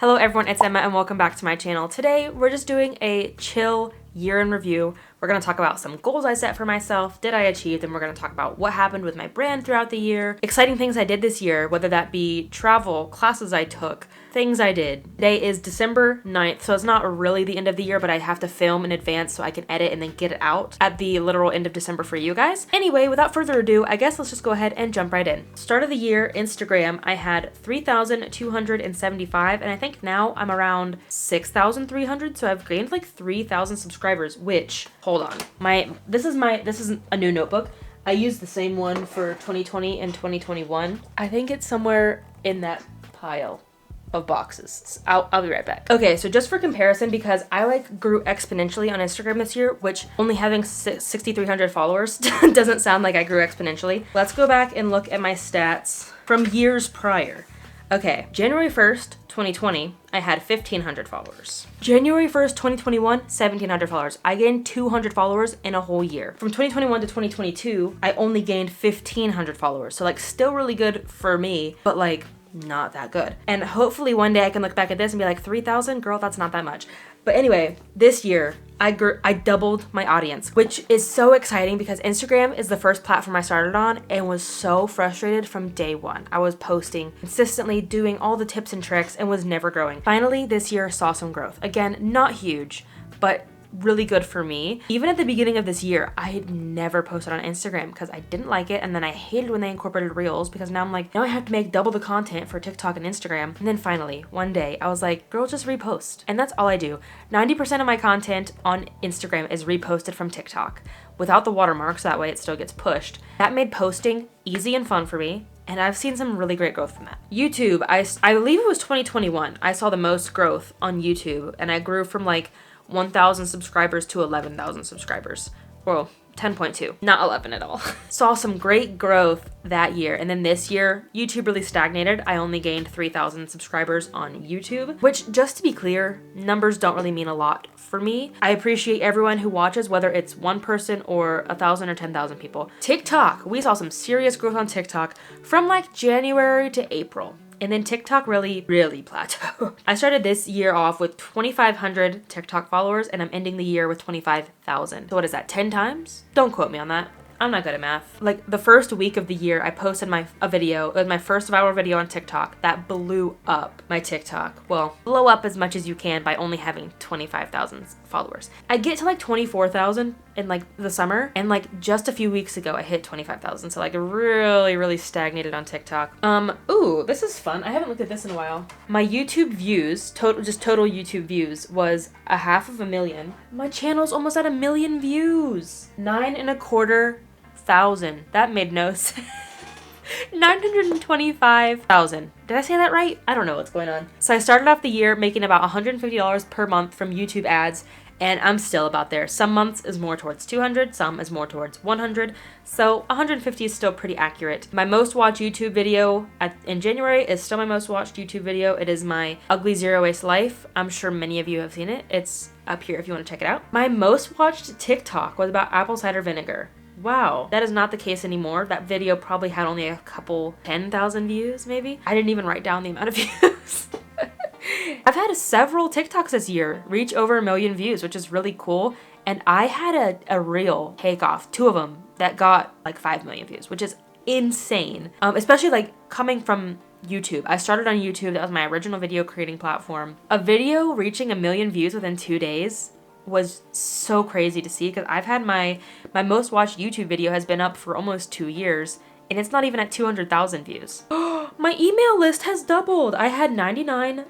Hello everyone, it's Emma and welcome back to my channel. Today we're just doing a chill year in review. We're going to talk about some goals I set for myself, did I achieve them, we're going to talk about what happened with my brand throughout the year, exciting things I did this year, whether that be travel, classes I took, things I did. Today is December 9th, so it's not really the end of the year, but I have to film in advance so I can edit and then get it out at the literal end of December for you guys. Anyway, without further ado, I guess let's just go ahead and jump right in. Start of the year, Instagram, I had 3,275, and I think now I'm around 6,300, so I've gained like 3,000 subscribers, which, hold on, this is a new notebook. I used the same one for 2020 and 2021. I think it's somewhere in that pile of boxes. I'll be right back. Okay, so just for comparison, because I grew exponentially on Instagram this year, which only having 6,300 followers doesn't sound like I grew exponentially. Let's go back and look at my stats from years prior. Okay, January 1st, 2020, I had 1,500 followers. January 1st, 2021, 1,700 followers. I gained 200 followers in a whole year. From 2021 to 2022, I only gained 1,500 followers. So I still really good for me, but not that good. And hopefully one day I can look back at this and be like, 3,000? Girl, that's not that much. But anyway, this year, I doubled my audience, which is so exciting because Instagram is the first platform I started on and was so frustrated from day one. I was posting consistently, doing all the tips and tricks, and was never growing. Finally, this year saw some growth. Again, not huge, but really good for me. Even at the beginning of this year, I had never posted on Instagram because I didn't like it, and then I hated when they incorporated Reels because now I'm like, now I have to make double the content for TikTok and Instagram. And then finally, one day, I was like, girl, just repost. And that's all I do. 90% of my content on Instagram is reposted from TikTok without the watermarks, that way it still gets pushed. That made posting easy and fun for me, and I've seen some really great growth from that. YouTube, I believe it was 2021, I saw the most growth on YouTube, and I grew from 1,000 subscribers to 11,000 subscribers. Well, 10.2, not 11 at all. Saw some great growth that year. And then this year, YouTube really stagnated. I only gained 3,000 subscribers on YouTube, which, just to be clear, numbers don't really mean a lot for me. I appreciate everyone who watches, whether it's one person or 1,000 or 10,000 people. TikTok, we saw some serious growth on TikTok from January to April. And then TikTok really plateaued. I started this year off with 2,500 TikTok followers, and I'm ending the year with 25,000. So what is that, 10 times? Don't quote me on that. I'm not good at math. The first week of the year, I posted a video. It was my first viral video on TikTok that blew up my TikTok. Well, blow up as much as you can by only having 25,000 followers. I get to 24,000 in the summer, and just a few weeks ago, I hit 25,000. So really stagnated on TikTok. Ooh, this is fun. I haven't looked at this in a while. My YouTube views, total YouTube views, was 500,000. My channel's almost at 1 million views. 9,250,000. That made no sense. 925,000. Did I say that right? I don't know what's going on. So I started off the year making about $150 per month from YouTube ads, and I'm still about there. Some months is more towards 200, some is more towards 100. So 150 is still pretty accurate. My most watched YouTube video in January is still my most watched YouTube video. It is my Ugly Zero Waste Life. I'm sure many of you have seen it. It's up here if you want to check it out. My most watched TikTok was about apple cider vinegar. Wow, that is not the case anymore. That video probably had only a couple 10,000 views, maybe. I didn't even write down the amount of views. I've had several TikToks this year reach over 1 million views, which is really cool. And I had a reel take off, 2 of them, that got 5 million views, which is insane. Especially coming from YouTube. I started on YouTube. That was my original video creating platform. A video reaching 1 million views within 2 days was so crazy to see, because I've had my most watched YouTube video has been up for almost 2 years, and it's not even at 200,000 views. My email list has doubled. I had 99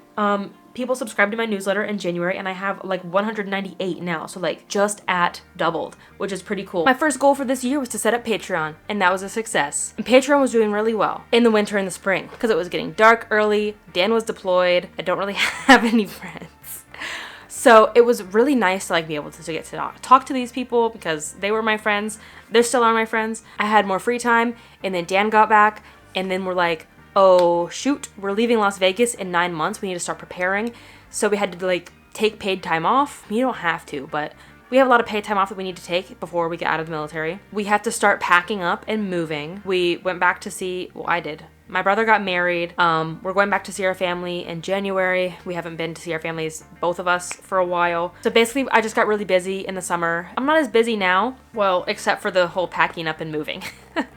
people subscribed to my newsletter in January, and I have 198 now, so just at doubled, which is pretty cool. My first goal for this year was to set up Patreon, and that was a success. And Patreon was doing really well in the winter and the spring because it was getting dark early, Dan was deployed, I don't really have any friends. So it was really nice to be able to get to talk to these people because they were my friends. They still are my friends. I had more free time, and then Dan got back, and then we're like, oh shoot, we're leaving Las Vegas in 9 months. We need to start preparing. So we had to take paid time off. You don't have to, but we have a lot of paid time off that we need to take before we get out of the military. We have to start packing up and moving. We went back to see, well, I did. My brother got married. We're going back to see our family in January. We haven't been to see our families, both of us, for a while. So basically, I just got really busy in the summer. I'm not as busy now, well, except for the whole packing up and moving.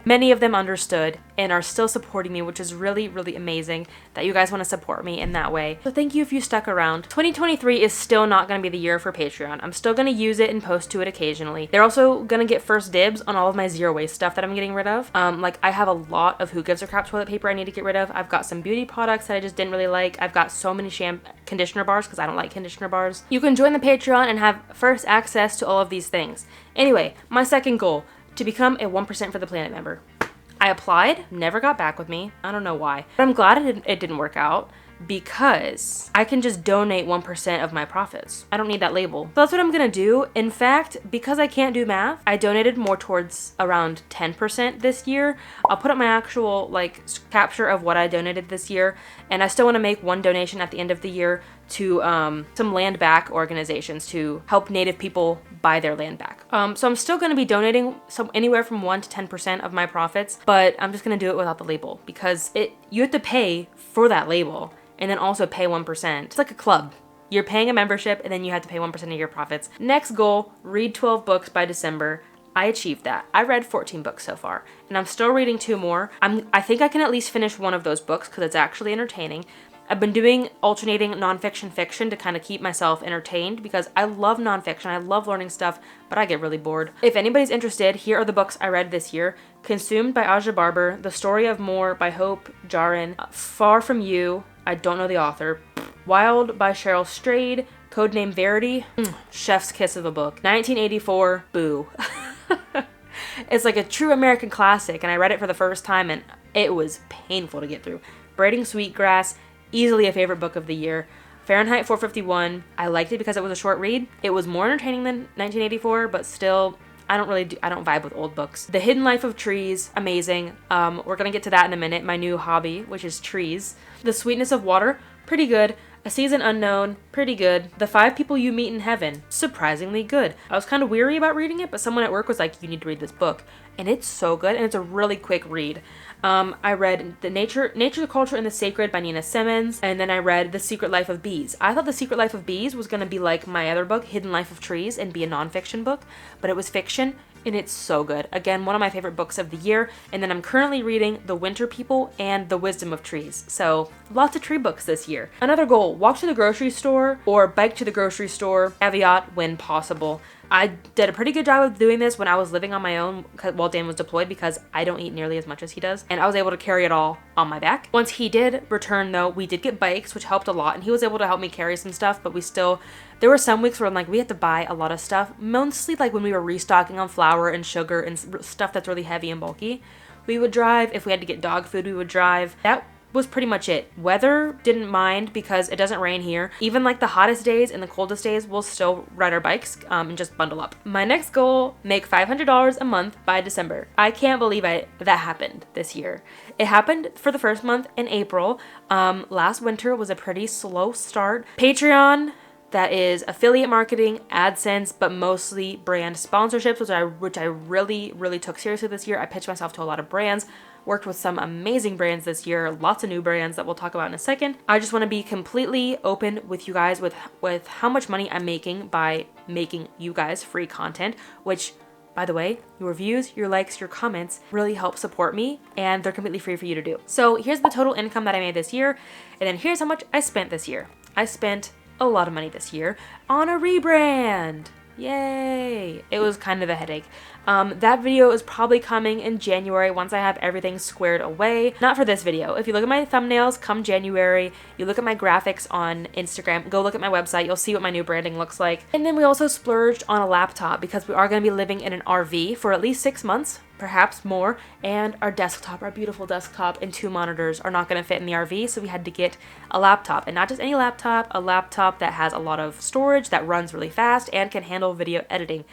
Many of them understood and are still supporting me, which is really, really amazing that you guys want to support me in that way. So thank you if you stuck around. 2023 is still not going to be the year for Patreon. I'm still going to use it and post to it occasionally. They're also going to get first dibs on all of my zero waste stuff that I'm getting rid of. Like I have a lot of Who Gives a Crap toilet paper I need to get rid of. I've got some beauty products that I just didn't really like. I've got so many conditioner bars because I don't like conditioner bars. You can join the Patreon and have first access to all of these things. Anyway, my second goal, to become a 1% for the Planet member. I applied, never got back with me. I don't know why. But I'm glad it didn't work out because I can just donate 1% of my profits. I don't need that label. So that's what I'm gonna do. In fact, because I can't do math, I donated more towards around 10% this year. I'll put up my actual like capture of what I donated this year, and I still wanna make one donation at the end of the year to some land back organizations to help Native people buy their land back. So I'm still gonna be donating anywhere from 1 to 10% of my profits, but I'm just gonna do it without the label because you have to pay for that label and then also pay 1%. It's like a club. You're paying a membership and then you have to pay 1% of your profits. Next goal, read 12 books by December. I achieved that. I read 14 books so far and I'm still reading 2 more. I think I can at least finish one of those books because it's actually entertaining. I've been doing alternating nonfiction fiction to kind of keep myself entertained because I love nonfiction. I love learning stuff, but I get really bored. If anybody's interested, here are the books I read this year. Consumed by Aja Barber, The Story of More by Hope Jahren, Far From You, I don't know the author, Wild by Cheryl Strayed, Codename Verity, chef's kiss of a book, 1984, Boo. It's like a true American classic and I read it for the first time and it was painful to get through. Braiding Sweetgrass, easily a favorite book of the year. Fahrenheit 451, I liked it because it was a short read. It was more entertaining than 1984, but still, I don't vibe with old books. The Hidden Life of Trees, amazing. We're gonna get to that in a minute, my new hobby, which is trees. The Sweetness of Water, pretty good. A Season Unknown, pretty good. The 5 People You Meet in Heaven, surprisingly good. I was kind of weary about reading it, but someone at work was like, you need to read this book. And it's so good, and it's a really quick read. I read The Nature, the Culture, and the Sacred by Nina Simmons, and then I read The Secret Life of Bees. I thought The Secret Life of Bees was going to be like my other book, Hidden Life of Trees, and be a nonfiction book, but it was fiction, and it's so good. Again, one of my favorite books of the year, and then I'm currently reading The Winter People and The Wisdom of Trees, so lots of tree books this year. Another goal, walk to the grocery store or bike to the grocery store, caveat, when possible. I did a pretty good job of doing this when I was living on my own while Dan was deployed because I don't eat nearly as much as he does, and I was able to carry it all on my back. Once he did return though, we did get bikes, which helped a lot, and he was able to help me carry some stuff, but there were some weeks where I'm like, we had to buy a lot of stuff, mostly like when we were restocking on flour and sugar and stuff that's really heavy and bulky. We would drive. If we had to get dog food, we would drive. That was pretty much it. Weather, didn't mind because it doesn't rain here. Even like the hottest days and the coldest days, we'll still ride our bikes and just bundle up. My next goal, make $500 a month by December. I can't believe that happened this year. It happened for the first month in April. Last winter was a pretty slow start. Patreon, that is affiliate marketing, AdSense, but mostly brand sponsorships, which I really, really took seriously this year. I pitched myself to a lot of brands, worked with some amazing brands this year, lots of new brands that we'll talk about in a second. I just want to be completely open with you guys with how much money I'm making by making you guys free content, which, by the way, your views, your likes, your comments really help support me, and they're completely free for you to do. So here's the total income that I made this year, and then here's how much I spent this year. I spent a lot of money this year on a rebrand. Yay! It was kind of a headache. That video is probably coming in January once I have everything squared away. Not for this video. If you look at my thumbnails come January, you look at my graphics on Instagram, go look at my website, you'll see what my new branding looks like. And then we also splurged on a laptop because we are going to be living in an RV for at least 6 months, perhaps more, and our desktop, our beautiful desktop and 2 monitors are not going to fit in the RV, so we had to get a laptop, and not just any laptop, a laptop that has a lot of storage, that runs really fast, and can handle video editing.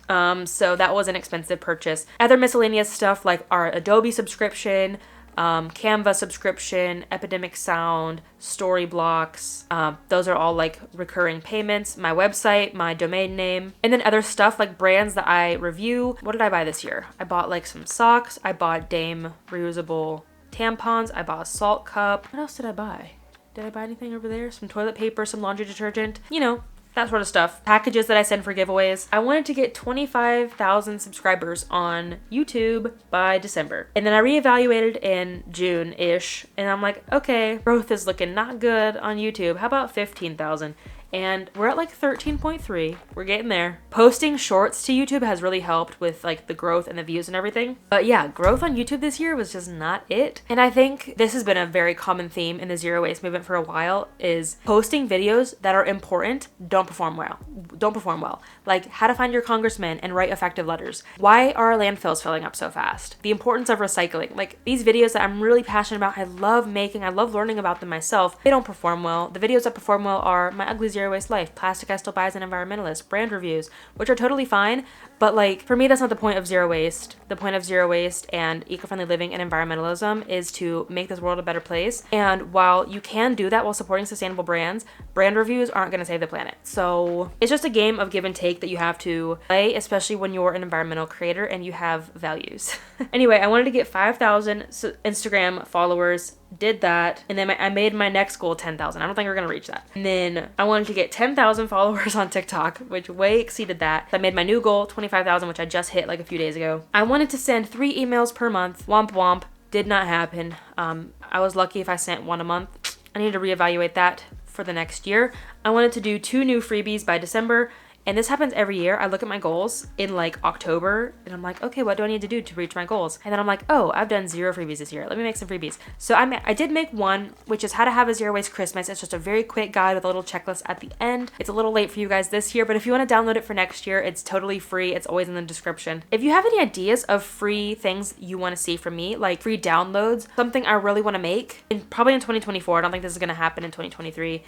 So that was an expensive purchase. Other miscellaneous stuff like our Adobe subscription, Canva subscription, Epidemic Sound, Storyblocks, those are all like recurring payments, my website, my domain name, and then other stuff like brands that I review. What did I buy this year? I bought like some socks, I bought Dame reusable tampons. I bought a salt cup. What else did I buy? Did I buy anything over there? Some toilet paper, some laundry detergent, you know, that sort of stuff. Packages that I send for giveaways. I wanted to get 25,000 subscribers on YouTube by December. And then I reevaluated in June-ish. And I'm like, okay, growth is looking not good on YouTube. How about 15,000? And we're at like 13.3. We're getting there. Posting shorts to YouTube has really helped with like the growth and the views and everything. But yeah, growth on YouTube this year was just not it. And I think this has been a very common theme in the zero waste movement for a while, is posting videos that are important don't perform well. Like how to find your congressman and write effective letters. Why are our landfills filling up so fast? The importance of recycling. Like these videos that I'm really passionate about, I love making, I love learning about them myself. They don't perform well. The videos that perform well are my ugly zero waste life, plastic I still buy as an environmentalist, brand reviews, which are totally fine. But like for me, that's not the point of zero waste. The point of zero waste and eco-friendly living and environmentalism is to make this world a better place. And while you can do that while supporting sustainable brands, brand reviews aren't going to save the planet. So it's just a game of give and take that you have to play, especially when you're an environmental creator and you have values. Anyway, I wanted to get 5,000 Instagram followers. Did that, and then I made my next goal 10,000. I don't think we're gonna reach that. And then I wanted to get 10,000 followers on TikTok, which way exceeded that. I made my new goal 25,000, which I just hit like a few days ago. I wanted to send 3 emails per month. Womp womp. Did not happen. I was lucky if I sent 1 a month. I need to reevaluate that for the next year. I wanted to do 2 new freebies by December. And this happens every year. I look at my goals in like October and I'm like, okay, what do I need to do to reach my goals? And then I'm like, oh, I've done 0 freebies this year. Let me make some freebies. So I did make one, which is how to have a zero waste Christmas. It's just a very quick guide with a little checklist at the end. It's a little late for you guys this year, but if you want to download it for next year, it's totally free. It's always in the description. If you have any ideas of free things you want to see from me, like free downloads, something I really want to make, and probably in 2024, I don't think this is going to happen in 2023.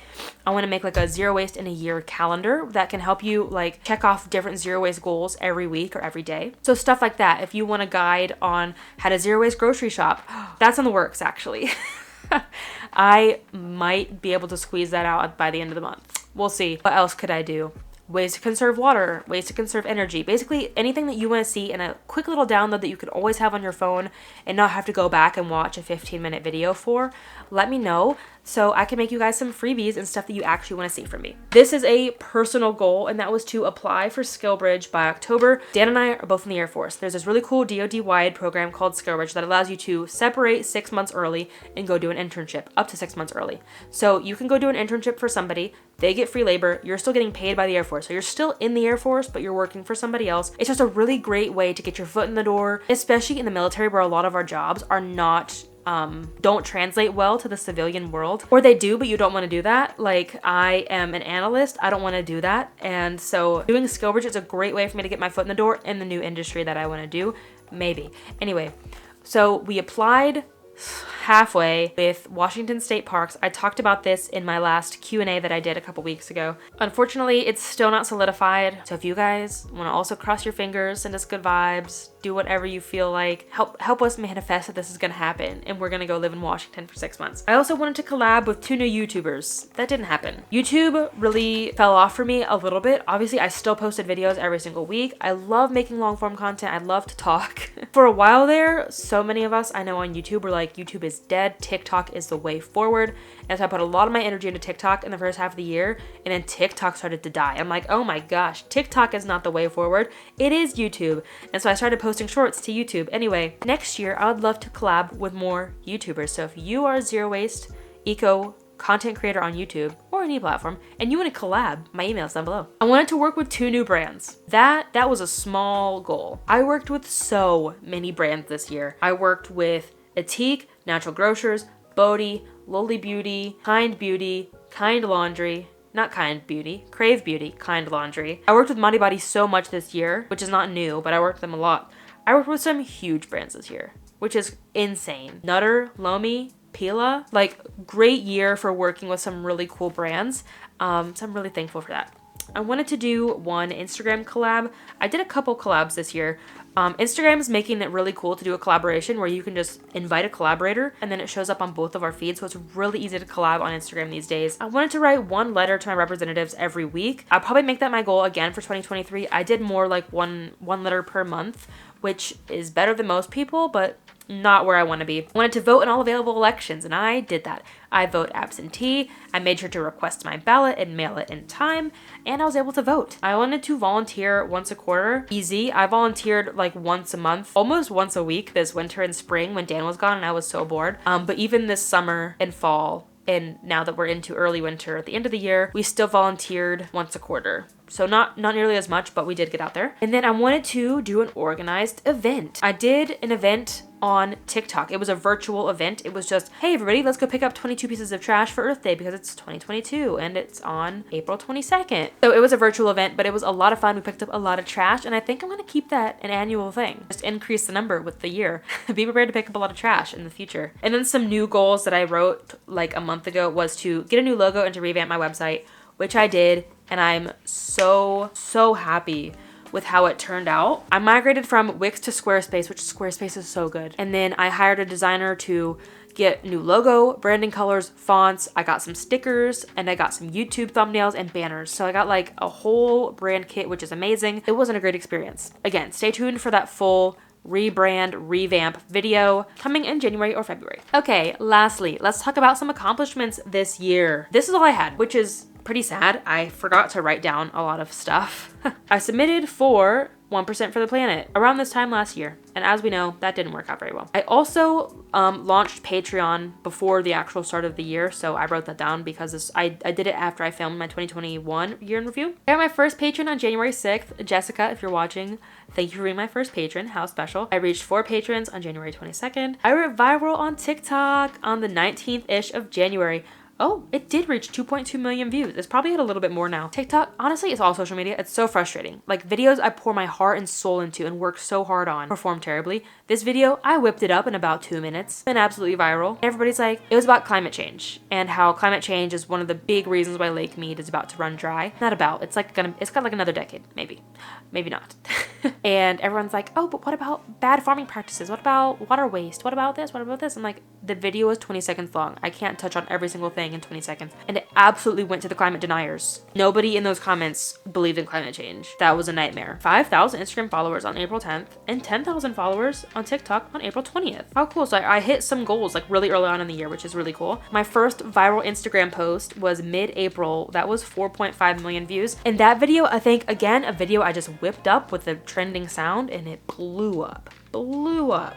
I want to make like a zero waste in a year calendar that can help you like check off different zero waste goals every week or every day. So stuff like that. If you want a guide on how to zero waste grocery shop, that's in the works actually. I might be able to squeeze that out by the end of the month. We'll see. What else could I do? Ways to conserve water, ways to conserve energy, basically anything that you want to see in a quick little download that you could always have on your phone and not have to go back and watch a 15-minute video for, let me know so I can make you guys some freebies and stuff that you actually want to see from me. This is a personal goal, and that was to apply for SkillBridge by October. Dan and I are both in the Air Force. There's this really cool DoD-wide program called SkillBridge that allows you to separate 6 months early and go do an internship up to 6 months early. So you can go do an internship for somebody, they get free labor, you're still getting paid by the Air Force. So you're still in the Air Force, but you're working for somebody else. It's just a really great way to get your foot in the door, especially in the military where a lot of our jobs are not don't translate well to the civilian world, or they do, but you don't want to do that. Like I am an analyst, I don't want to do that. And so doing SkillBridge is a great way for me to get my foot in the door in the new industry that I want to do, maybe. Anyway, so we applied halfway with Washington State Parks. I talked about this in my last Q&A that I did a couple weeks ago. Unfortunately, it's still not solidified. So if you guys want to also cross your fingers, send us good vibes, do whatever you feel like, help us manifest that this is going to happen and we're going to go live in Washington for 6 months. I also wanted to collab with 2 new YouTubers. That didn't happen. YouTube really fell off for me a little bit. Obviously, I still posted videos every single week. I love making long form content. I love to talk. For a while there, so many of us I know on YouTube were like, YouTube is dead. TikTok is the way forward. And so I put a lot of my energy into TikTok in the first half of the year, and then TikTok started to die. I'm like, oh my gosh, TikTok is not the way forward. It is YouTube. And so I started posting shorts to YouTube. Anyway, next year, I would love to collab with more YouTubers. So if you are a zero waste, eco content creator on YouTube or any platform, and you want to collab, my email is down below. I wanted to work with 2 new brands. That was a small goal. I worked with so many brands this year. I worked with Etique, Natural Grocers, Bodhi, Lowly Beauty, Kind Beauty, Kind Laundry, not Kind Beauty, Crave Beauty, Kind Laundry. I worked with Mighty Body so much this year, which is not new, but I worked with them a lot. I worked with some huge brands this year, which is insane. Nutter, Lomi, Pila, like great year for working with some really cool brands. So I'm really thankful for that. I wanted to do one Instagram collab. I did a couple collabs this year. Instagram is making it really cool to do a collaboration where you can just invite a collaborator and then it shows up on both of our feeds. So it's really easy to collab on Instagram these days. I wanted to write 1 letter to my representatives every week. I'll probably make that my goal again for 2023. I did more like one letter per month, which is better than most people, but not where I want to be. I wanted to vote in all available elections, and I did that. I vote absentee, I made sure to request my ballot and mail it in time, and I was able to vote. I wanted to volunteer once a quarter. Easy. I volunteered like once a month, almost once a week this winter and spring when Dan was gone and I was so bored. But even this summer and fall, and now that we're into early winter at the end of the year, we still volunteered once a quarter. So not nearly as much, but we did get out there. And then I wanted to do an organized event. I did an event on TikTok. It was a virtual event. It was just, hey everybody, let's go pick up 22 pieces of trash for Earth Day because it's 2022 and it's on April 22nd. So it was a virtual event, but it was a lot of fun. We picked up a lot of trash, and I think I'm gonna keep that an annual thing. Just increase the number with the year. Be prepared to pick up a lot of trash in the future. And then some new goals that I wrote like a month ago was to get a new logo and to revamp my website, which I did, and I'm so happy with how it turned out. I migrated from Wix to Squarespace, which Squarespace is so good. And then I hired a designer to get new logo, branding colors, fonts. I got some stickers, and I got some YouTube thumbnails and banners. So I got like a whole brand kit, which is amazing. It wasn't a great experience. Again, stay tuned for that full rebrand, revamp video coming in January or February. Okay, lastly, let's talk about some accomplishments this year. This is all I had, which is pretty sad. I forgot to write down a lot of stuff. I submitted for 1% for the Planet around this time last year, and as we know, that didn't work out very well. I also launched Patreon before the actual start of the year, so I wrote that down because I did it after I filmed my 2021 year in review. I got my first patron on January 6th. Jessica, if you're watching, thank you for being my first patron. How special. I reached 4 patrons on January 22nd. I went viral on TikTok on the 19th-ish of January. Oh, it did reach 2.2 million views. It's probably at a little bit more now. TikTok, honestly, it's all social media. It's so frustrating. Like, videos I pour my heart and soul into and work so hard on perform terribly. This video, I whipped it up in about 2 minutes. Been absolutely viral. Everybody's like, it was about climate change and how climate change is one of the big reasons why Lake Mead is about to run dry. Not about, it's got like another decade, maybe. Maybe not. And everyone's like, oh, but what about bad farming practices? What about water waste? What about this? What about this? I'm like, the video is 20 seconds long. I can't touch on every single thing in 20 seconds. And it absolutely went to the climate deniers. Nobody in those comments believed in climate change. That was a nightmare. 5,000 Instagram followers on April 10th and 10,000 followers on TikTok on April 20th. How cool. So I hit some goals like really early on in the year, which is really cool. My first viral Instagram post was mid-April. That was 4.5 million views. And that video, I think, again, a video I just whipped up with a trending sound and it blew up.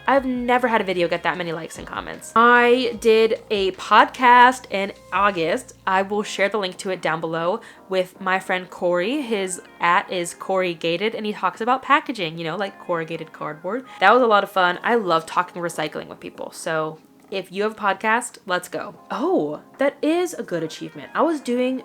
I've never had a video get that many likes and comments. I did a podcast in August. I will share the link to it down below with my friend Corey. His @ is Corrugated, and he talks about packaging, you know, like corrugated cardboard. That was a lot of fun. I love talking recycling with people. So if you have a podcast, let's go. Oh, that is a good achievement. I was doing,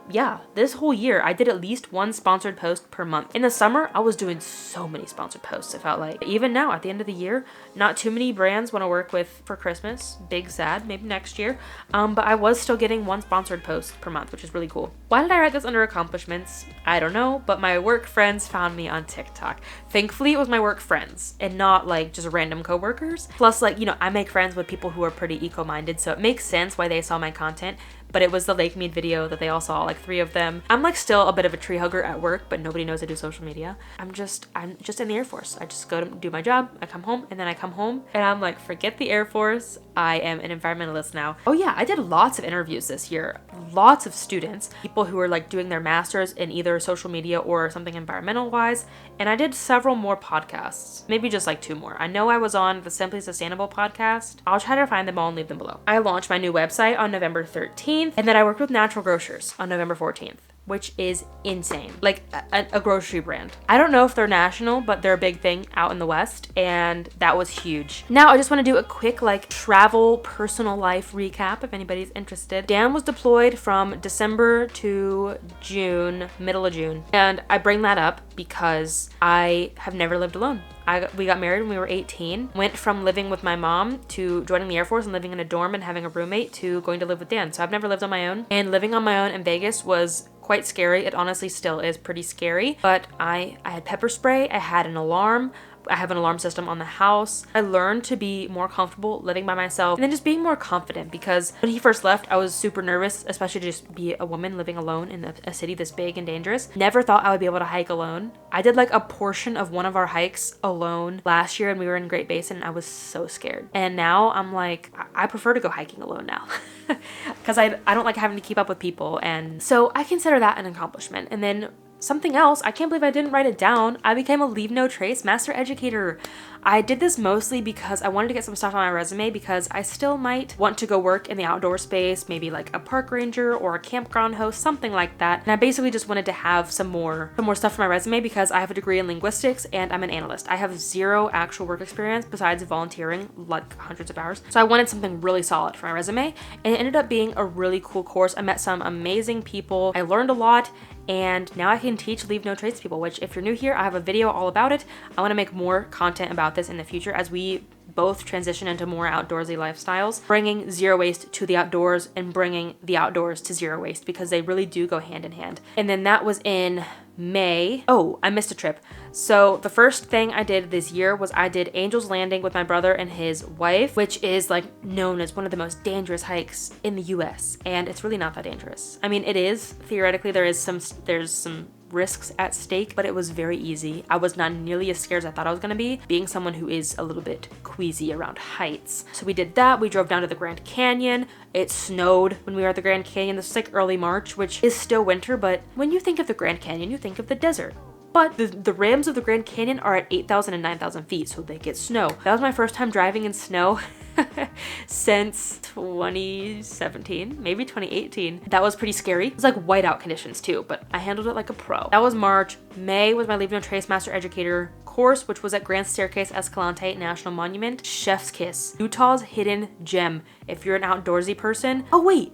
this whole year, I did at least 1 sponsored post per month. In the summer, I was doing so many sponsored posts, it felt like. Even now, at the end of the year, not too many brands want to work with for Christmas. Big sad, maybe next year. But I was still getting 1 sponsored post per month, which is really cool. Why did I write this under accomplishments? I don't know, but my work friends found me on TikTok. Thankfully, it was my work friends and not like just random coworkers. Plus, like, you know, I make friends with people who are pretty eco-minded, so it makes sense why they saw my content. But it was the Lake Mead video that they all saw, like 3 of them. I'm like still a bit of a tree hugger at work, but nobody knows I do social media. I'm just in the Air Force. I just go to do my job, I come home, and then I come home and I'm like, forget the Air Force. I am an environmentalist now. Oh yeah, I did lots of interviews this year. Lots of students, people who are like doing their masters in either social media or something environmental wise. And I did several more podcasts, maybe just like 2 more. I know I was on the Simply Sustainable podcast. I'll try to find them all and leave them below. I launched my new website on November 13th. And then I worked with Natural Grocers on November 14th, which is insane. Like a grocery brand. I don't know if they're national, but they're a big thing out in the West, and that was huge. Now I just want to do a quick like travel personal life recap if anybody's interested. Dan was deployed from December to June, middle of June, and I bring that up because I have never lived alone. We got married when we were 18, went from living with my mom to joining the Air Force and living in a dorm and having a roommate to going to live with Dan. So I've never lived on my own, and living on my own in Vegas was quite scary. It honestly still is pretty scary, but I had pepper spray, I had an alarm, I have an alarm system on the house. I learned to be more comfortable living by myself and then just being more confident, because when he first left, I was super nervous, especially to just be a woman living alone in a city this big and dangerous. Never thought I would be able to hike alone. I did like a portion of one of our hikes alone last year, and we were in Great Basin, and I was so scared. And now I'm like, I prefer to go hiking alone now because I don't like having to keep up with people. And so I consider that an accomplishment. And then something else, I can't believe I didn't write it down. I became a Leave No Trace Master Educator. I did this mostly because I wanted to get some stuff on my resume, because I still might want to go work in the outdoor space, maybe like a park ranger or a campground host, something like that. And I basically just wanted to have some more stuff for my resume, because I have a degree in linguistics and I'm an analyst. I have zero actual work experience besides volunteering, like hundreds of hours. So I wanted something really solid for my resume, and it ended up being a really cool course. I met some amazing people. I learned a lot. And now I can teach Leave No Trace people, which if you're new here, I have a video all about it. I want to make more content about this in the future as we both transition into more outdoorsy lifestyles, bringing zero waste to the outdoors and bringing the outdoors to zero waste, because they really do go hand in hand. And then that was in May. Oh, I missed a trip. So the first thing I did this year was I did Angel's Landing with my brother and his wife, which is like known as one of the most dangerous hikes in the US. And it's really not that dangerous. I mean, it is. Theoretically, there's some risks at stake, but it was very easy. I was not nearly as scared as I thought I was gonna be, being someone who is a little bit queasy around heights. So we did that. We drove down to the Grand Canyon. It snowed when we were at the Grand Canyon. This was like early March, which is still winter, but when you think of the Grand Canyon, you think of the desert. But the rims of the Grand Canyon are at 8,000 and 9,000 feet, so they get snow. That was my first time driving in snow since 2017, maybe 2018. That was pretty scary. It was like whiteout conditions too, but I handled it like a pro. That was March. May was my Leave No Trace Master Educator course, which was at Grand Staircase Escalante National Monument. Chef's Kiss, Utah's hidden gem. If you're an outdoorsy person. Oh wait,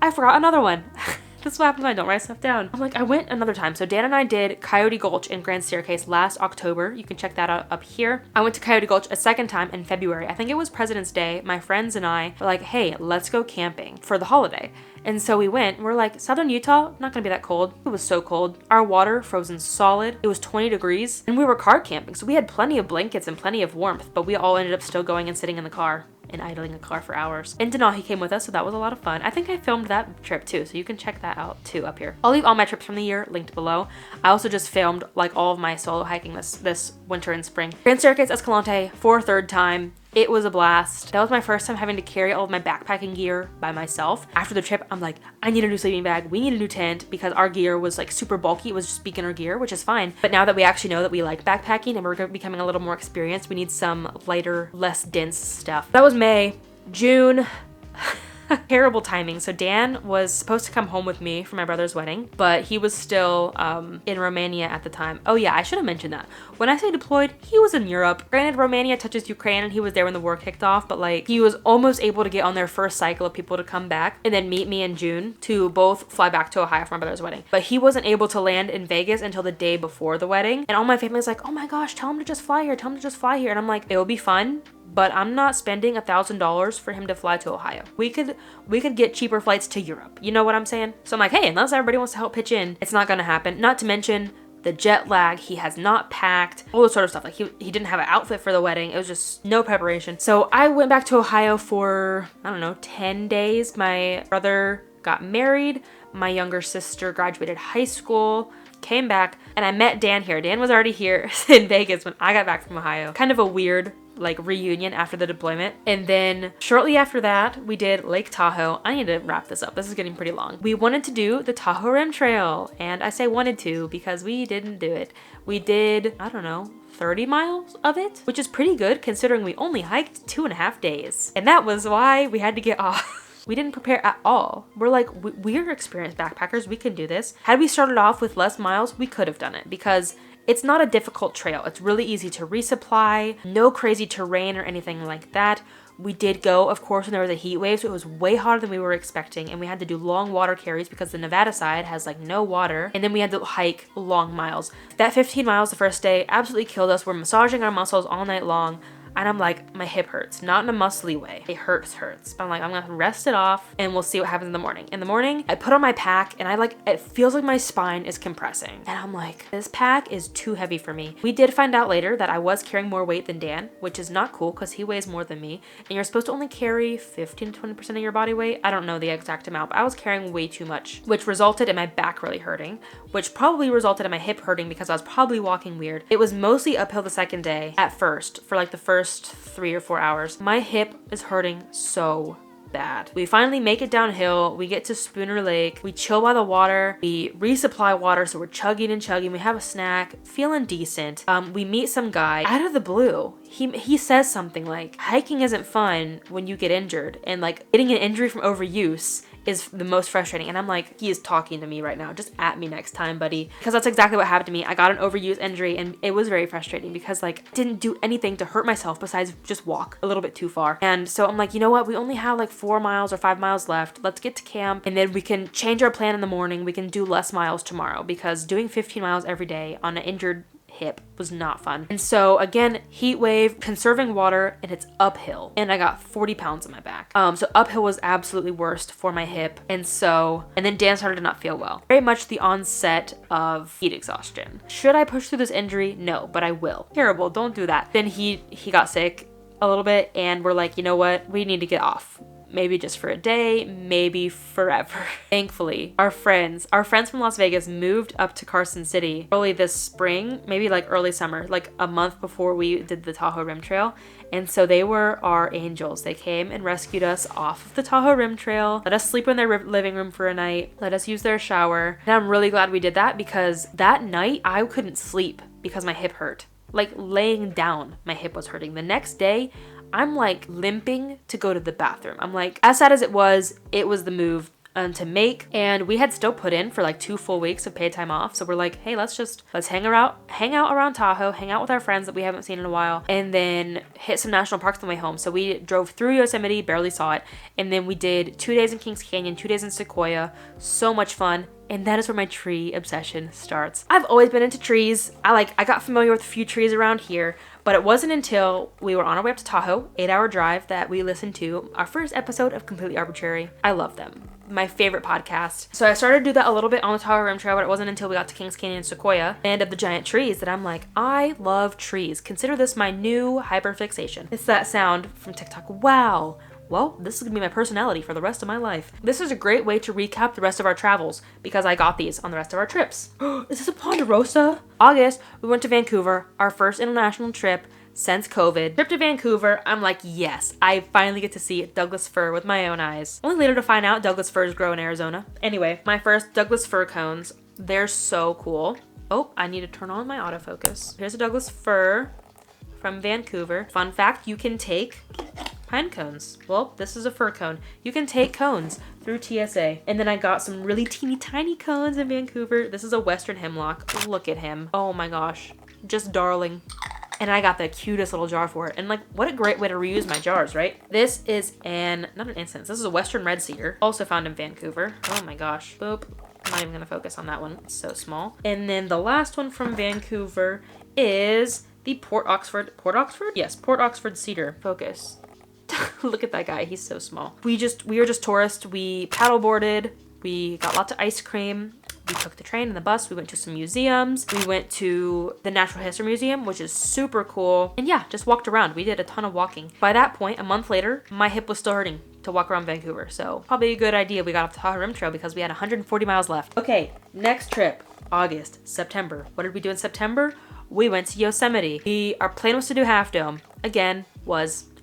I forgot another one. This is what happens when I don't write stuff down. I'm like, I went another time. So Dan and I did Coyote Gulch in Grand Staircase last October. You can check that out up here. I went to Coyote Gulch a second time in February. I think it was President's Day. My friends and I were like, hey, let's go camping for the holiday. And so we went. We're like, Southern Utah, not gonna be that cold. It was so cold. Our water frozen solid. It was 20 degrees. And we were car camping. So we had plenty of blankets and plenty of warmth, but we all ended up still going and sitting in the car and idling a car for hours. And Denali came with us, so that was a lot of fun. I think I filmed that trip too, so you can check that out too up here. I'll leave all my trips from the year linked below. I also just filmed like all of my solo hiking this winter and spring. Grand Staircase Escalante for a third time. It was a blast. That was my first time having to carry all of my backpacking gear by myself. After the trip, I'm like, I need a new sleeping bag. We need a new tent, because our gear was like super bulky. It was just beginner gear, which is fine. But now that we actually know that we like backpacking and we're becoming a little more experienced, we need some lighter, less dense stuff. That was May. June. Terrible timing. So Dan was supposed to come home with me for my brother's wedding, but he was still in Romania at the time. Oh yeah, I should have mentioned that. When I say deployed, he was in Europe. Granted, Romania touches Ukraine and he was there when the war kicked off, but like he was almost able to get on their first cycle of people to come back and then meet me in June to both fly back to Ohio for my brother's wedding. But he wasn't able to land in Vegas until the day before the wedding. And all my family was like, oh my gosh, tell him to just fly here. Tell him to just fly here. And I'm like, it will be fun, but I'm not spending $1,000 for him to fly to Ohio. We could get cheaper flights to Europe. You know what I'm saying? So I'm like, hey, unless everybody wants to help pitch in, it's not gonna happen. Not to mention the jet lag, he has not packed, all this sort of stuff. Like he didn't have an outfit for the wedding. It was just no preparation. So I went back to Ohio for, I don't know, 10 days. My brother got married. My younger sister graduated high school, came back, and I met Dan here. Dan was already here in Vegas when I got back from Ohio. Kind of a weird like reunion after the deployment. And then shortly after that, we did Lake Tahoe. I need to wrap this up. This is getting pretty long. We wanted to do the Tahoe Rim Trail, and I say wanted to because we didn't do it. We did, I don't know, 30 miles of it, which is pretty good considering we only hiked 2.5 days. And that was why we had to get off. We didn't prepare at all. We're like, we're experienced backpackers. We can do this. Had we started off with less miles, we could have done it, because it's not a difficult trail. It's really easy to resupply, no crazy terrain or anything like that. We did go, of course, when there was a heat wave, so it was way hotter than we were expecting, and we had to do long water carries because the Nevada side has like no water, and then we had to hike long miles. That 15 miles the first day absolutely killed us. We're massaging our muscles all night long. and I'm like, my hip hurts, not in a muscly way. It hurts. But I'm like, I'm gonna rest it off and we'll see what happens in the morning. In the morning, I put on my pack and it feels like my spine is compressing. And I'm like, this pack is too heavy for me. We did find out later that I was carrying more weight than Dan, which is not cool because he weighs more than me. And you're supposed to only carry 15 to 20% of your body weight. I don't know the exact amount, but I was carrying way too much, which resulted in my back really hurting, which probably resulted in my hip hurting because I was probably walking weird. It was mostly uphill the second day at first, for like the first 3 or 4 hours. My hip is hurting so bad. We finally make it downhill. We get to Spooner Lake. We chill by the water. We resupply water, so we're chugging and chugging. We have a snack, feeling decent. We meet some guy out of the blue. He says something like, hiking isn't fun when you get injured, and like getting an injury from overuse is the most frustrating. And I'm like, he is talking to me right now. Just at me next time, buddy. Because that's exactly what happened to me. I got an overuse injury and it was very frustrating because like I didn't do anything to hurt myself besides just walk a little bit too far. And so I'm like, you know what? We only have like 4 miles or 5 miles left. Let's get to camp and then we can change our plan in the morning. We can do less miles tomorrow because doing 15 miles every day on an injured hip was not fun. And so again, heat wave, conserving water, and it's uphill. And I got 40 pounds on my back. So uphill was absolutely worst for my hip. And then Dan started to not feel well. Very much the onset of heat exhaustion. Should I push through this injury? No, but I will. Terrible, don't do that. Then he got sick a little bit and we're like, you know what? We need to get off. Maybe just for a day, maybe forever. Thankfully, our friends from Las Vegas moved up to Carson City early this spring, maybe like early summer, like a month before we did the Tahoe Rim Trail. And so they were our angels. They came and rescued us off of the Tahoe Rim Trail, let us sleep in their living room for a night, let us use their shower. And I'm really glad we did that because that night I couldn't sleep because my hip hurt. Like laying down, my hip was hurting. The next day, I'm like limping to go to the bathroom. I'm like, as sad as it was the move to make. And we had still put in for like 2 full weeks of paid time off. So we're like, hey, let's hang out around Tahoe, hang out with our friends that we haven't seen in a while, and then hit some national parks on the way home. So we drove through Yosemite, barely saw it. And then we did 2 days in Kings Canyon, 2 days in Sequoia. So much fun. And that is where my tree obsession starts. I've always been into trees. I got familiar with a few trees around here, but it wasn't until we were on our way up to Tahoe, 8-hour drive, that we listened to our first episode of Completely Arbitrary. I love them. My favorite podcast. So I started to do that a little bit on the Tahoe Rim Trail, but it wasn't until we got to Kings Canyon and Sequoia and of the giant trees that I'm like, I love trees. Consider this my new hyperfixation. It's that sound from TikTok. Wow. Well, this is gonna be my personality for the rest of my life. This is a great way to recap the rest of our travels because I got these on the rest of our trips. Is this a Ponderosa? August, we went to Vancouver, our first international trip since COVID. Trip to Vancouver, I'm like, yes, I finally get to see Douglas fir with my own eyes. Only later to find out Douglas firs grow in Arizona. Anyway, my first Douglas fir cones, they're so cool. Oh, I need to turn on my autofocus. Here's a Douglas fir from Vancouver. Fun fact, you can take pine cones. Well, this is a fir cone. You can take cones through TSA. And then I got some really teeny tiny cones in Vancouver. This is a Western hemlock. Look at him. Oh my gosh. Just darling. And I got the cutest little jar for it. And like, what a great way to reuse my jars, right? This is not an incense. This is a Western red cedar, also found in Vancouver. Oh my gosh. Boop. I'm not even gonna focus on that one. It's so small. And then the last one from Vancouver is the Port Oxford? Yes, Port Oxford cedar. Focus. Look at that guy. He's so small. We were just tourists. We paddleboarded. We got lots of ice cream. We took the train and the bus. We went to some museums. We went to the Natural History Museum, which is super cool. And yeah, just walked around. We did a ton of walking. By that point, a month later, my hip was still hurting to walk around Vancouver. So probably a good idea we got off the Tahoe Rim Trail because we had 140 miles left. Okay, next trip, August, September. What did we do in September? We went to Yosemite. Our plan was to do Half Dome. Again,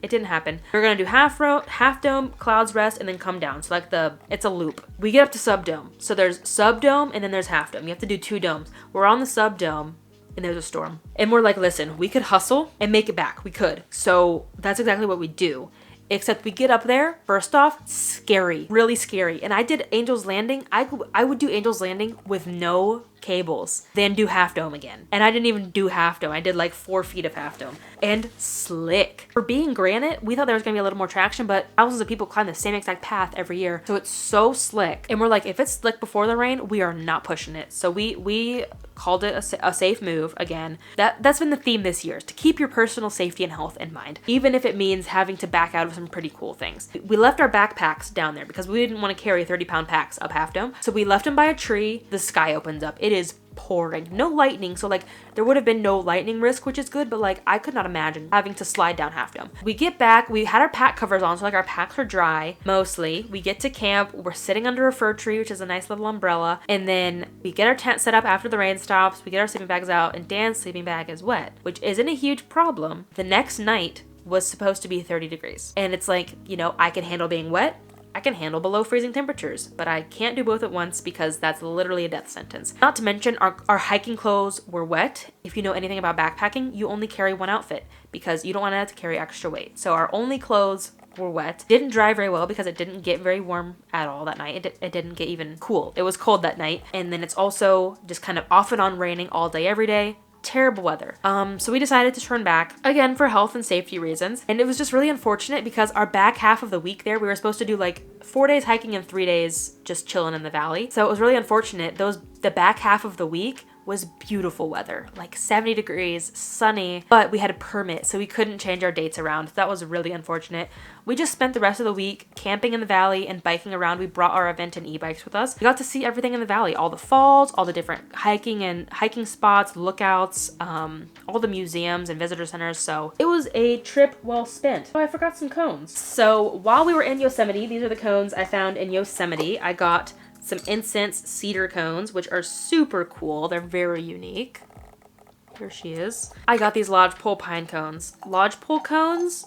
it didn't happen. We were gonna do Half Dome, Clouds Rest, and then come down. So like it's a loop. We get up to Sub Dome. So there's Sub Dome and then there's Half Dome. You have to do 2 domes. We're on the Sub Dome and there's a storm. And we're like, listen, we could hustle and make it back. We could. So that's exactly what we do. Except we get up there, first off, scary, really scary. And I did Angel's Landing. I would do Angel's Landing with no cables, then do Half Dome again. And I didn't even do Half Dome. I did like 4 feet of Half Dome. And slick. For being granite, we thought there was gonna be a little more traction, but thousands of people climb the same exact path every year. So it's so slick. And we're like, if it's slick before the rain, we are not pushing it. So we called it a safe move again. That's been the theme this year, is to keep your personal safety and health in mind, even if it means having to back out of some pretty cool things. We left our backpacks down there because we didn't want to carry 30-pound packs up Half Dome. So we left them by a tree. The sky opens up. It is pouring. No lightning, so like there would have been no lightning risk, which is good, but like I could not imagine having to slide down Half Dome. We get back, we had our pack covers on, so like our packs are dry mostly. We get to camp, we're sitting under a fir tree, which is a nice little umbrella, and then we get our tent set up after the rain stops. We get our sleeping bags out, and Dan's sleeping bag is wet, which isn't a huge problem. The next night was supposed to be 30 degrees, and it's like, you know, I can handle being wet, I can handle below freezing temperatures, but I can't do both at once because that's literally a death sentence. Not to mention our hiking clothes were wet. If you know anything about backpacking, you only carry one outfit because you don't want to have to carry extra weight. So our only clothes were wet. Didn't dry very well because it didn't get very warm at all that night. It didn't get even cool. It was cold that night. And then it's also just kind of off and on raining all day, every day. Terrible weather. So we decided to turn back again for health and safety reasons. And it was just really unfortunate because our back half of the week there, we were supposed to do like 4 days hiking and 3 days just chilling in the valley. So it was really unfortunate. The back half of the week was beautiful weather, like 70 degrees, sunny, but we had a permit, so we couldn't change our dates around. That was really unfortunate. We just spent the rest of the week camping in the valley and biking around. We brought our event and e-bikes with us. We got to see everything in the valley, all the falls, all the different hiking spots, lookouts, all the museums and visitor centers. So it was a trip well spent. Oh, I forgot some cones. So while we were in Yosemite, these are the cones I found in Yosemite. I got some incense cedar cones, which are super cool. They're very unique. Here she is. I got these lodgepole pine cones. Lodgepole cones,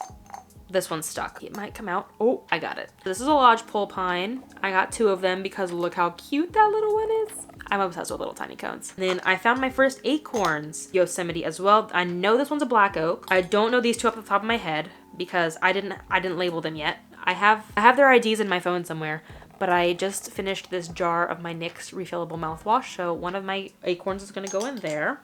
this one's stuck. It might come out. Oh, I got it. This is a lodgepole pine. I got 2 of them because look how cute that little one is. I'm obsessed with little tiny cones. And then I found my first acorns Yosemite as well. I know this one's a black oak. I don't know these 2 off the top of my head because I didn't label them yet. I have their IDs in my phone somewhere. But I just finished this jar of my NYX refillable mouthwash, so one of my acorns is gonna go in there.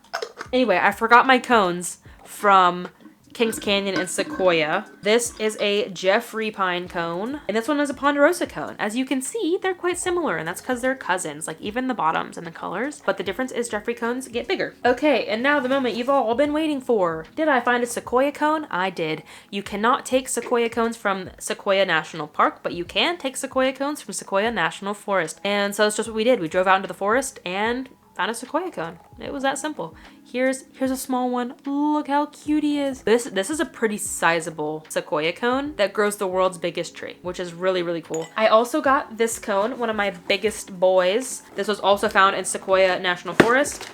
Anyway, I forgot my cones from Kings Canyon and Sequoia. This is a Jeffrey pine cone, and this one is a Ponderosa cone. As you can see, they're quite similar, and that's because they're cousins, like even the bottoms and the colors. But the difference is Jeffrey cones get bigger. Okay, and now the moment you've all been waiting for. Did I find a Sequoia cone? I did. You cannot take Sequoia cones from Sequoia National Park, but you can take Sequoia cones from Sequoia National Forest. And so that's just what we did. We drove out into the forest and found a Sequoia cone. It was that simple. Here's a small one. Look how cute he is. This is a pretty sizable Sequoia cone that grows the world's biggest tree, which is really, really cool. I also got this cone, one of my biggest boys. This was also found in Sequoia National Forest.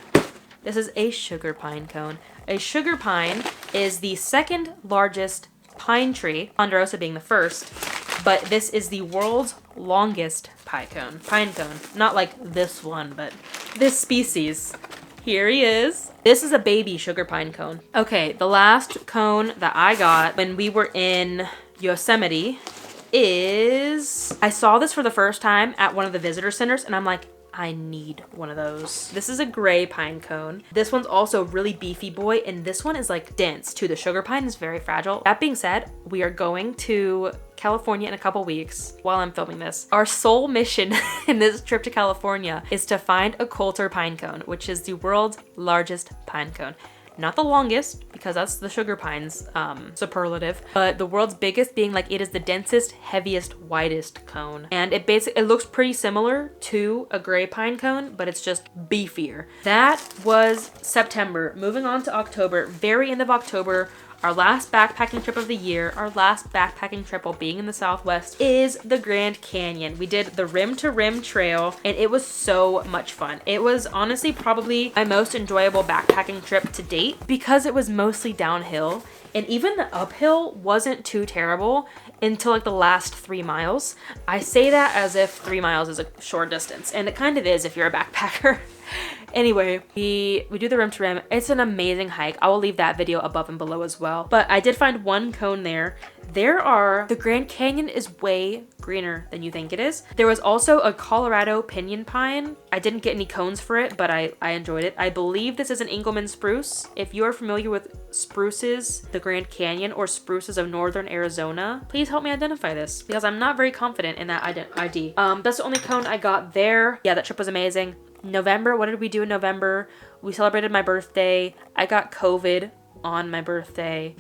This is a sugar pine cone. A sugar pine is the 2nd largest pine tree, Ponderosa being the first, but this is the world's longest pine cone. Not like this one, but this species. Here he is. This is a baby sugar pine cone. Okay, the last cone that I got when we were in Yosemite is, I saw this for the first time at one of the visitor centers, and I'm like, I need one of those. This is a gray pine cone. This one's also really beefy boy, and this one is like dense too. The sugar pine is very fragile. That being said, we are going to California in a couple weeks while I'm filming this. Our sole mission in this trip to California is to find a Coulter pine cone, which is the world's largest pine cone. Not the longest, because that's the sugar pine's superlative, but the world's biggest being like it is the densest, heaviest, widest cone. And it looks pretty similar to a gray pine cone, but it's just beefier. That was September. Moving on to October, very end of October, our last backpacking trip of the year, our last backpacking trip while being in the Southwest, is the Grand Canyon. We did the Rim to Rim Trail, and it was so much fun. It was honestly probably my most enjoyable backpacking trip to date because it was mostly downhill, and even the uphill wasn't too terrible until like the last 3 miles. I say that as if 3 miles is a short distance, and it kind of is if you're a backpacker. Anyway, we do the rim to rim. It's an amazing hike. I will leave that video above and below as well. But I did find one cone there. The Grand Canyon is way greener than you think it is. There was also a Colorado pinyon pine. I didn't get any cones for it, but I enjoyed it. I believe this is an Engelmann spruce. If you are familiar with spruces, the Grand Canyon, or spruces of northern Arizona, please help me identify this because I'm not very confident in that ID. That's the only cone I got there. Yeah, that trip was amazing. November, what did we do in November? We celebrated my birthday. I got COVID on my birthday.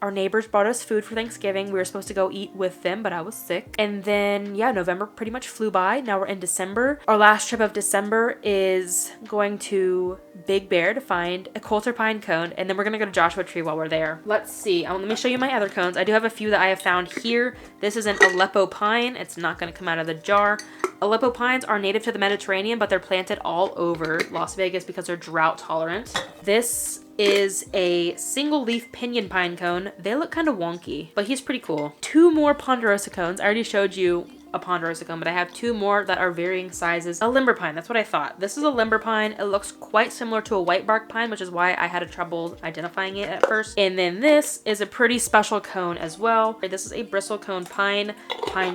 Our neighbors brought us food for Thanksgiving. We were supposed to go eat with them, but I was sick. And then, yeah, November pretty much flew by. Now we're in December. Our last trip of December is going to Big Bear to find a coulter pine cone, and then we're gonna go to Joshua Tree while we're there. Let's see. Let me show you my other cones. I do have a few that I have found here. This is an Aleppo pine. It's not gonna come out of the jar. Aleppo pines are native to the Mediterranean, but they're planted all over Las Vegas because they're drought tolerant. This is a single leaf pinyon pine cone. They look kind of wonky, but he's pretty cool. 2 more ponderosa cones. I already showed you a ponderosa cone, but I have 2 more that are varying sizes. A limber pine, that's what I thought. This is a limber pine. It looks quite similar to a white bark pine, which is why I had trouble identifying it at first. And then this is a pretty special cone as well. This is a bristlecone pine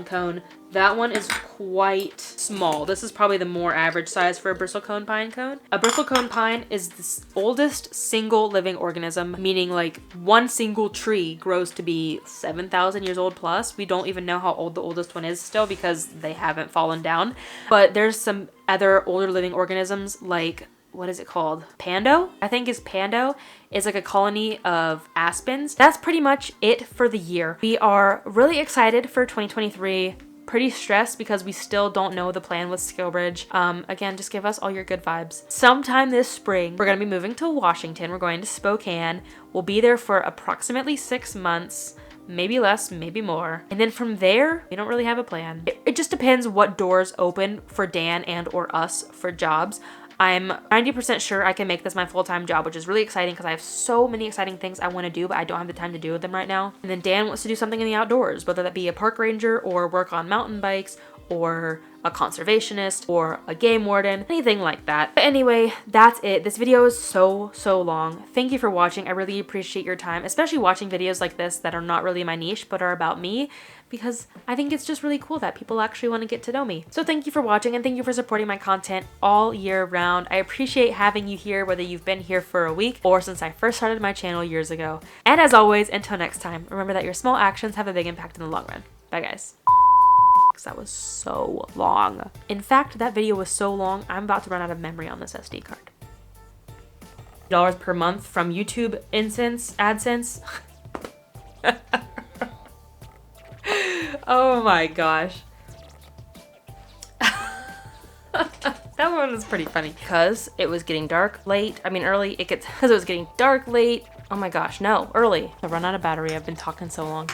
cone. That one is quite small. This is probably the more average size for a bristlecone pine cone. A bristlecone pine is the oldest single living organism, meaning like one single tree grows to be 7,000 years old plus. We don't even know how old the oldest one is still because they haven't fallen down. But there's some other older living organisms like, what is it called? Pando? I think is Pando. It's like a colony of aspens. That's pretty much it for the year. We are really excited for 2023. Pretty stressed because we still don't know the plan with Skillbridge. Again, just give us all your good vibes. Sometime this spring, we're gonna be moving to Washington. We're going to Spokane. We'll be there for approximately 6 months, maybe less, maybe more. And then from there, we don't really have a plan. It just depends what doors open for Dan and or us for jobs. I'm 90% sure I can make this my full-time job, which is really exciting because I have so many exciting things I want to do, but I don't have the time to do them right now. And then Dan wants to do something in the outdoors, whether that be a park ranger or work on mountain bikes or a conservationist or a game warden, anything like that. But anyway, that's it. This video is so long. Thank you for watching. I really appreciate your time, especially watching videos like this that are not really my niche but are about me, because I think it's just really cool that people actually want to get to know me. So thank you for watching and thank you for supporting my content all year round. I appreciate having you here, whether you've been here for a week or since I first started my channel years ago. And as always, until next time, remember that your small actions have a big impact in the long run. Bye guys. That was so long. In fact, that video was so long, I'm about to run out of memory on this SD card. $1 per month from YouTube AdSense. Oh my gosh. That one was pretty funny because it was getting dark late. I mean early. Because it was getting dark late. Oh my gosh, no, early. I run out of battery. I've been talking so long.